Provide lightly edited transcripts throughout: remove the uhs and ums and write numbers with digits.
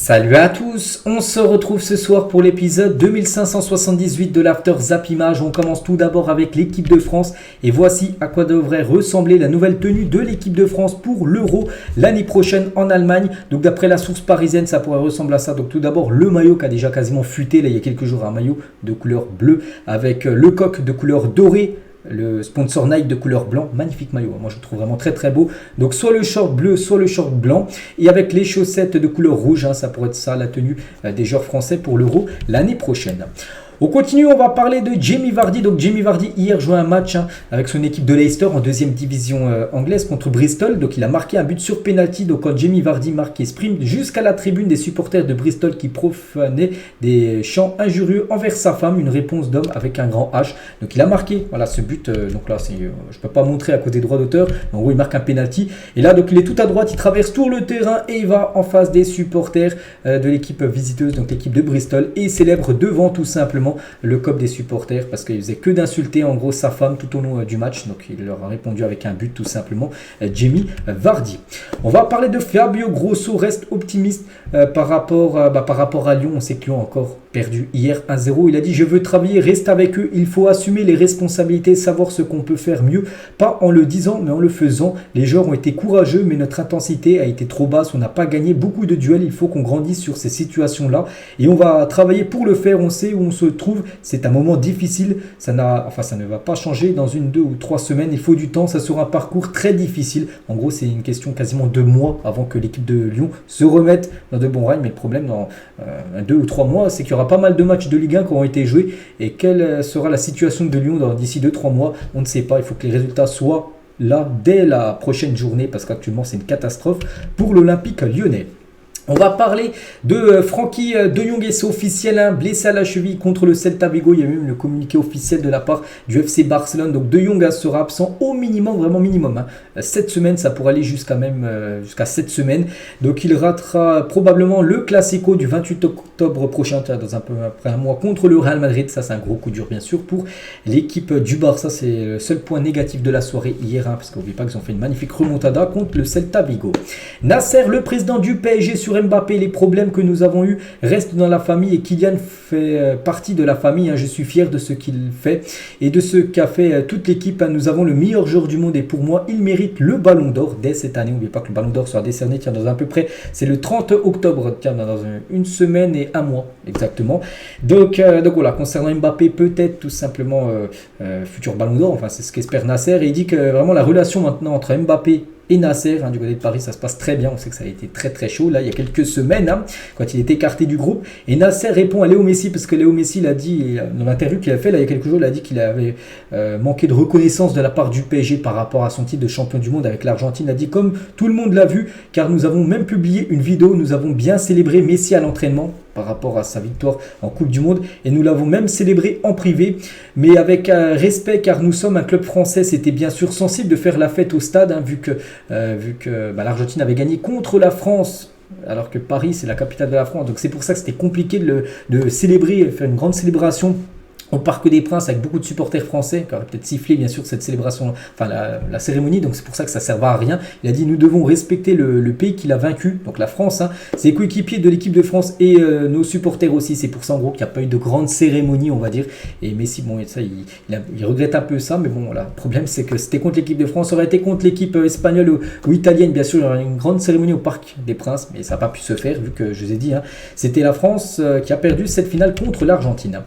Salut à tous, on se retrouve ce soir pour l'épisode 2578 de l'After Zap Image. On commence tout d'abord avec l'équipe de France et voici à quoi devrait ressembler la nouvelle tenue de l'équipe de France pour l'Euro l'année prochaine en Allemagne. Donc d'après la source parisienne, ça pourrait ressembler à ça. Donc tout d'abord le maillot qui a déjà quasiment fuité là il y a quelques jours, un maillot de couleur bleue avec le coq de couleur dorée. Le sponsor Nike de couleur blanc, magnifique maillot, moi je le trouve vraiment très très beau. Donc soit le short bleu, soit le short blanc. Et avec les chaussettes de couleur rouge, ça pourrait être ça la tenue des joueurs français pour l'Euro l'année prochaine. On continue, on va parler de Jamie Vardy. Donc Jamie Vardy hier jouait un match avec son équipe de Leicester en deuxième division anglaise contre Bristol. Donc il a marqué un but sur penalty. Donc quand Jamie Vardy marque, il sprint jusqu'à la tribune des supporters de Bristol qui profanaient des chants injurieux envers sa femme. Une réponse d'homme avec un grand H. Donc il a marqué voilà, ce but. Donc là, je ne peux pas montrer à cause des droits d'auteur. En gros, il marque un penalty. Et là, donc il est tout à droite, il traverse tout le terrain et il va en face des supporters de l'équipe visiteuse, donc l'équipe de Bristol. Et il célèbre devant tout simplement le cop des supporters parce qu'il faisait que d'insulter en gros sa femme tout au long du match. Donc il leur a répondu avec un but tout simplement, Jamie Vardy. On va parler de Fabio Grosso, reste optimiste par rapport à Lyon. On sait que Lyon a encore perdu hier 1-0. Il a dit: je veux travailler, reste avec eux, il faut assumer les responsabilités, savoir ce qu'on peut faire mieux, pas en le disant mais en le faisant. Les joueurs ont été courageux mais notre intensité a été trop basse, on n'a pas gagné beaucoup de duels, il faut qu'on grandisse sur ces situations là et on va travailler pour le faire. On sait où on se trouve, c'est un moment difficile, ça ne va pas changer dans 1, 2 ou 3 semaines, il faut du temps, ça sera un parcours très difficile. En gros c'est une question quasiment de mois avant que l'équipe de Lyon se remette dans de bons rails, mais le problème dans 2 ou 3 mois c'est qu'il y aura pas mal de matchs de Ligue 1 qui auront été joués et quelle sera la situation de Lyon d'ici 2-3 mois, on ne sait pas. Il faut que les résultats soient là dès la prochaine journée parce qu'actuellement c'est une catastrophe pour l'Olympique lyonnais. On va parler de Frenkie de Jong et c'est officiel, blessé à la cheville contre le Celta Vigo. Il y a même le communiqué officiel de la part du FC Barcelone. Donc de Jong sera absent au minimum, vraiment minimum. 7 semaines, ça pourrait aller jusqu'à 7 semaines. Donc il ratera probablement le Classico du 28 octobre prochain, dans un peu après un mois, contre le Real Madrid. Ça c'est un gros coup dur bien sûr pour l'équipe du Barça. C'est le seul point négatif de la soirée hier, parce qu'on n'oublie pas qu'ils ont fait une magnifique remontada contre le Celta Vigo. Nasser, le président du PSG, sur Mbappé, les problèmes que nous avons eus restent dans la famille et Kylian fait partie de la famille. Je suis fier de ce qu'il fait et de ce qu'a fait toute l'équipe. Nous avons le meilleur joueur du monde et pour moi, il mérite le Ballon d'Or dès cette année. N'oubliez pas que le Ballon d'Or sera décerné dans à peu près, c'est le 30 octobre, dans une semaine et un mois exactement. Donc voilà, concernant Mbappé, peut-être tout simplement futur Ballon d'Or, enfin c'est ce qu'espère Nasser, et il dit que vraiment la relation maintenant entre Mbappé et Nasser, du côté de Paris, ça se passe très bien. On sait que ça a été très très chaud là il y a quelques semaines quand il était écarté du groupe. Et Nasser répond à Léo Messi parce que Léo Messi l'a dit dans l'interview qu'il a fait là il y a quelques jours, il a dit qu'il avait manqué de reconnaissance de la part du PSG par rapport à son titre de champion du monde avec l'Argentine. Il a dit comme tout le monde l'a vu car nous avons même publié une vidéo, nous avons bien célébré Messi à l'entraînement par rapport à sa victoire en Coupe du Monde et nous l'avons même célébré en privé mais avec respect car nous sommes un club français. C'était bien sûr sensible de faire la fête au stade vu que l'Argentine avait gagné contre la France alors que Paris c'est la capitale de la France, donc c'est pour ça que c'était compliqué de célébrer, faire une grande célébration au Parc des Princes avec beaucoup de supporters français qui auraient peut-être sifflé bien sûr cette célébration, enfin la cérémonie, donc c'est pour ça que ça ne servait à rien. Il a dit nous devons respecter le pays qu'il a vaincu, donc la France, ses coéquipiers de l'équipe de France et nos supporters aussi. C'est pour ça en gros qu'il n'y a pas eu de grande cérémonie on va dire. Et Messi, bon ça il regrette un peu ça, mais bon voilà, le problème c'est que c'était contre l'équipe de France, ça aurait été contre l'équipe espagnole ou italienne, bien sûr il y aurait une grande cérémonie au Parc des Princes, mais ça n'a pas pu se faire vu que je vous ai dit, c'était la France qui a perdu cette finale contre l'Argentine.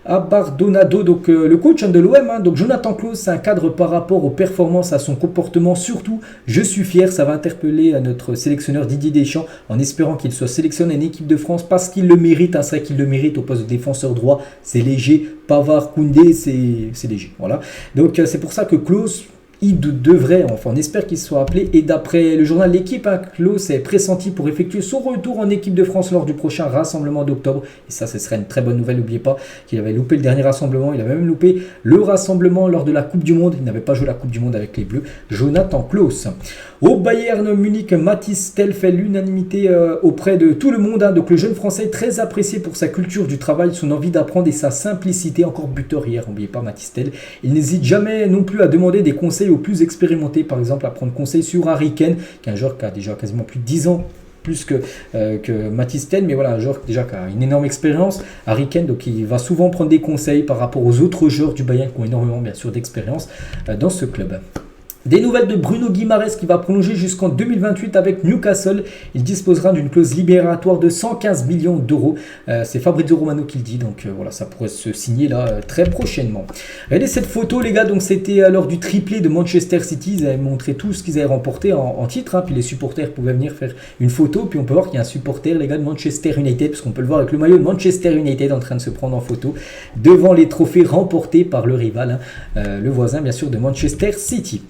Abardonado, donc le coach de l'OM, donc Jonathan Klaus, c'est un cadre par rapport aux performances, à son comportement surtout. Je suis fier, ça va interpeller à notre sélectionneur Didier Deschamps en espérant qu'il soit sélectionné en équipe de France parce qu'il le mérite. C'est vrai qu'il le mérite au poste de défenseur droit, c'est léger. Pavard, Koundé, c'est léger. Voilà. Donc c'est pour ça que Klaus, il devrait, enfin on espère qu'il soit appelé, et d'après le journal L'Équipe, Klaus est pressenti pour effectuer son retour en équipe de France lors du prochain rassemblement d'octobre, et ça ce serait une très bonne nouvelle. N'oubliez pas qu'il avait loupé le dernier rassemblement, il avait même loupé le rassemblement lors de la Coupe du Monde, il n'avait pas joué la Coupe du Monde avec les Bleus. Jonathan Klaus. Au Bayern Munich, Mathys Tel fait l'unanimité auprès de tout le monde, donc le jeune français est très apprécié pour sa culture du travail, son envie d'apprendre et sa simplicité, encore buteur hier, n'oubliez pas Mathys Tel. Il n'hésite jamais non plus à demander des conseils aux plus expérimentés, par exemple à prendre conseil sur Harry Kane, qui est un joueur qui a déjà quasiment plus de 10 ans plus que Mathys Tel, mais voilà, un joueur déjà qui a une énorme expérience. Harry Kane, donc il va souvent prendre des conseils par rapport aux autres joueurs du Bayern qui ont énormément bien sûr d'expérience dans ce club. Des nouvelles de Bruno Guimaraes qui va prolonger jusqu'en 2028 avec Newcastle. Il disposera d'une clause libératoire de 115 millions d'euros. C'est Fabrizio Romano qui le dit, donc voilà, ça pourrait se signer là très prochainement. Regardez cette photo les gars, donc c'était lors du triplé de Manchester City. Ils avaient montré tout ce qu'ils avaient remporté en titre, hein, puis les supporters pouvaient venir faire une photo, puis on peut voir qu'il y a un supporter les gars de Manchester United, parce qu'on peut le voir avec le maillot de Manchester United en train de se prendre en photo devant les trophées remportés par le rival, hein, le voisin bien sûr de Manchester City.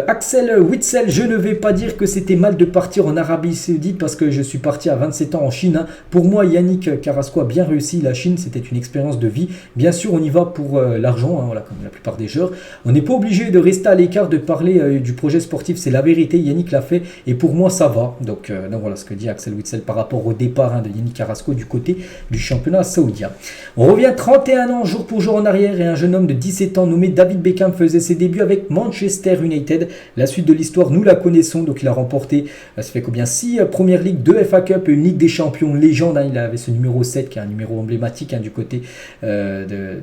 Axel Witsel, je ne vais pas dire que c'était mal de partir en Arabie Saoudite parce que je suis parti à 27 ans en Chine. Hein. Pour moi, Yannick Carrasco a bien réussi. La Chine, c'était une expérience de vie. Bien sûr, on y va pour l'argent, hein, voilà, comme la plupart des joueurs. On n'est pas obligé de rester à l'écart de parler du projet sportif. C'est la vérité. Yannick l'a fait et pour moi, ça va. Donc voilà ce que dit Axel Witsel par rapport au départ de Yannick Carrasco du côté du championnat saoudien. On revient 31 ans jour pour jour en arrière et un jeune homme de 17 ans nommé David Beckham faisait ses débuts avec Manchester United. La suite de l'histoire, nous la connaissons. Donc il a remporté, ça fait combien 6 Première Ligue, 2 FA Cup et une Ligue des Champions légende. Hein. Il avait ce numéro 7 qui est un numéro emblématique, hein, du côté de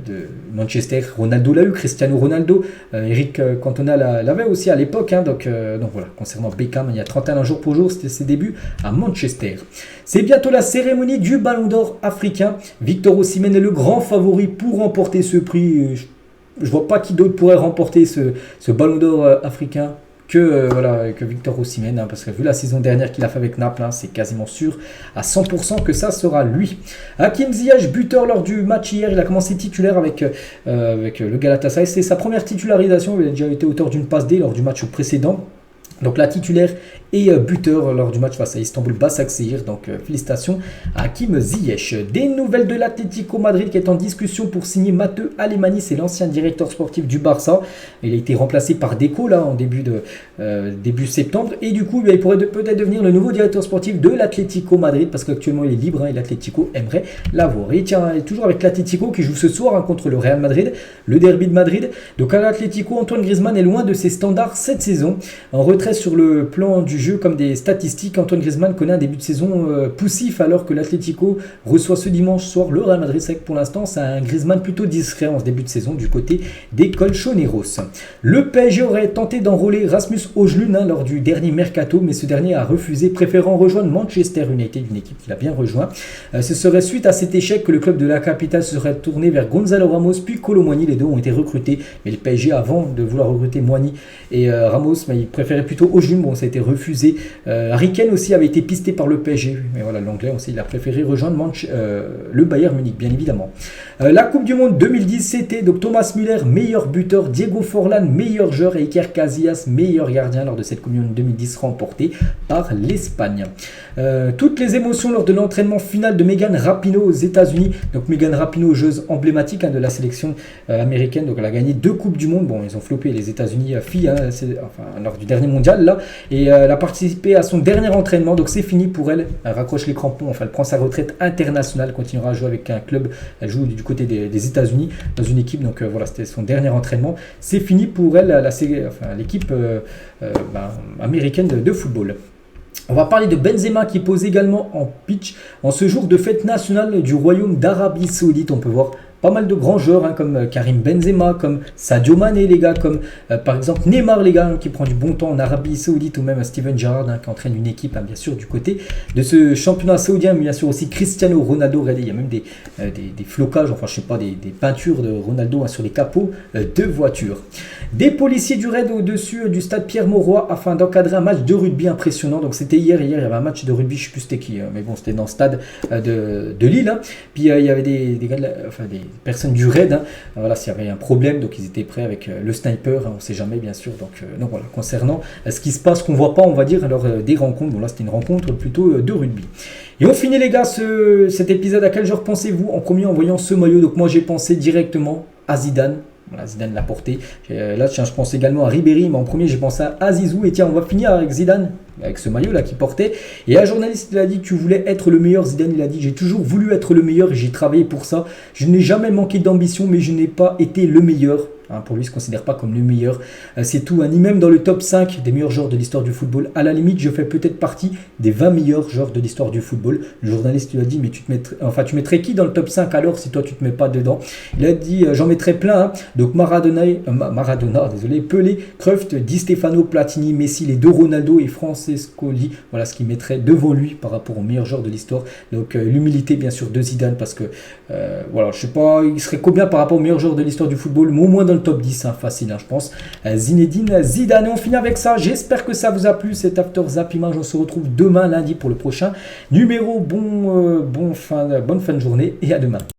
Manchester. Ronaldo l'a eu, Cristiano Ronaldo, Eric Cantona l'avait aussi à l'époque. Hein. Donc voilà, concernant Beckham, il y a 31 ans jour pour jour, c'était ses débuts à Manchester. C'est bientôt la cérémonie du Ballon d'Or africain. Victor Osimhen est le grand favori pour remporter ce prix. Je vois pas qui d'autre pourrait remporter ce Ballon d'Or africain que Victor Osimhen, hein, parce que vu la saison dernière qu'il a fait avec Naples, hein, c'est quasiment sûr à 100% que ça sera lui. Hakim Ziyech, buteur lors du match hier, il a commencé titulaire avec le Galatasaray. C'est sa première titularisation, il a déjà été auteur d'une passe D lors du match précédent. Donc la titulaire et buteur lors du match face à Istanbul Basaksehir. Donc félicitations à Hakim Ziyech. Des nouvelles de l'Atlético Madrid qui est en discussion pour signer Mateu Alemany, c'est l'ancien directeur sportif du Barça. Il a été remplacé par Deco là en début septembre et du coup il pourrait peut-être devenir le nouveau directeur sportif de l'Atlético Madrid parce qu'actuellement il est libre, hein, et l'Atlético aimerait l'avoir. Et tiens, il est toujours avec l'Atlético qui joue ce soir, hein, contre le Real Madrid, le derby de Madrid. Donc à l'Atlético, Antoine Griezmann est loin de ses standards cette saison. En retrait sur le plan du jeu comme des statistiques, Antoine Griezmann connaît un début de saison poussif alors que l'Atlético reçoit ce dimanche soir le Real Madrid. C'est vrai que pour l'instant c'est un Griezmann plutôt discret en ce début de saison du côté des Colchoneros. Le PSG aurait tenté d'enrôler Rasmus Højlund, hein, lors du dernier mercato, mais ce dernier a refusé, préférant rejoindre Manchester United, une équipe qu'il a bien rejoint. Ce serait suite à cet échec que le club de la capitale se serait tourné vers Gonzalo Ramos puis Kolo Muani. Les deux ont été recrutés, mais le PSG, avant de vouloir recruter Muani et Ramos, il préférait plutôt Højlund. Bon, ça a été refusé. Harry Kane aussi avait été pisté par le PSG, mais voilà, l'anglais aussi, il a préféré rejoindre le Bayern Munich, bien évidemment. La Coupe du Monde 2010, c'était donc Thomas Müller, meilleur buteur, Diego Forlán, meilleur joueur, et Iker Casillas, meilleur gardien lors de cette Coupe du Monde 2010 remportée par l'Espagne. Toutes les émotions lors de l'entraînement final de Megan Rapinoe aux États-Unis. Donc Megan Rapinoe, joueuse emblématique, hein, de la sélection américaine. Donc elle a gagné 2 Coupes du Monde. Bon, ils ont floppé les États-Unis filles, hein, lors du dernier mondial là. Et elle a participé à son dernier entraînement. Donc c'est fini pour elle. Elle raccroche les crampons. Enfin, elle prend sa retraite internationale. Elle continuera à jouer avec un club. Elle joue du côté des États-Unis dans une équipe. Donc voilà, c'était son dernier entraînement. C'est fini pour elle, l'équipe américaine de football. On va parler de Benzema qui pose également en pitch en ce jour de fête nationale du royaume d'Arabie Saoudite. On peut voir pas mal de grands joueurs, hein, comme Karim Benzema, comme Sadio Mané, les gars, comme par exemple Neymar, les gars, hein, qui prend du bon temps en Arabie Saoudite, ou même Steven Gerrard, hein, qui entraîne une équipe, hein, bien sûr, du côté de ce championnat saoudien, mais bien sûr aussi Cristiano Ronaldo. Regardez, il y a même des flocages, enfin je sais pas, des peintures de Ronaldo, hein, sur les capots de voitures. Des policiers du raid au-dessus du stade Pierre-Mauroy afin d'encadrer un match de rugby impressionnant. Donc c'était hier, il y avait un match de rugby, je sais plus c'était qui, mais bon, c'était dans le stade de Lille, hein. Puis il y avait des gars, des personnes du raid, hein. Voilà, s'il y avait un problème, donc ils étaient prêts avec le sniper, hein, on ne sait jamais bien sûr. Donc voilà, concernant ce qui se passe, qu'on ne voit pas, on va dire, lors des rencontres. Bon là c'était une rencontre plutôt de rugby. Et on finit les gars cet épisode. À quel joueur pensez-vous en premier en voyant ce maillot? Donc moi j'ai pensé directement à Zidane. Voilà, Zidane l'a porté. Là, tiens, je pense également à Ribéry, mais en premier, j'ai pensé à Zizou. Et tiens, on va finir avec Zidane, avec ce maillot-là qu'il portait. Et un journaliste, il a dit que tu voulais être le meilleur. Zidane, il a dit, j'ai toujours voulu être le meilleur et j'ai travaillé pour ça. Je n'ai jamais manqué d'ambition, mais je n'ai pas été le meilleur. hein. Pour lui, il ne se considère pas comme le meilleur. C'est tout, hein. Ni même dans le top 5 des meilleurs joueurs de l'histoire du football. À la limite, je fais peut-être partie des 20 meilleurs joueurs de l'histoire du football. Le journaliste lui a dit, mais tu mettrais qui dans le top 5 alors si toi tu te mets pas dedans? Il a dit, j'en mettrais plein, hein. Donc Maradona, désolé, Pelé, Cruyff, Di Stefano, Platini, Messi, les deux Ronaldo et Francescoli. Voilà ce qu'il mettrait devant lui par rapport aux meilleurs joueurs de l'histoire. Donc l'humilité bien sûr de Zidane, parce que voilà, je sais pas, il serait combien par rapport aux meilleurs joueurs de l'histoire du football, mais au moins dans le top 10, hein, facile, hein, je pense. Zinedine Zidane. Et on finit avec ça. J'espère que ça vous a plu, cet After Zap Image. On se retrouve demain lundi pour le prochain numéro. Bonne fin de journée et à demain.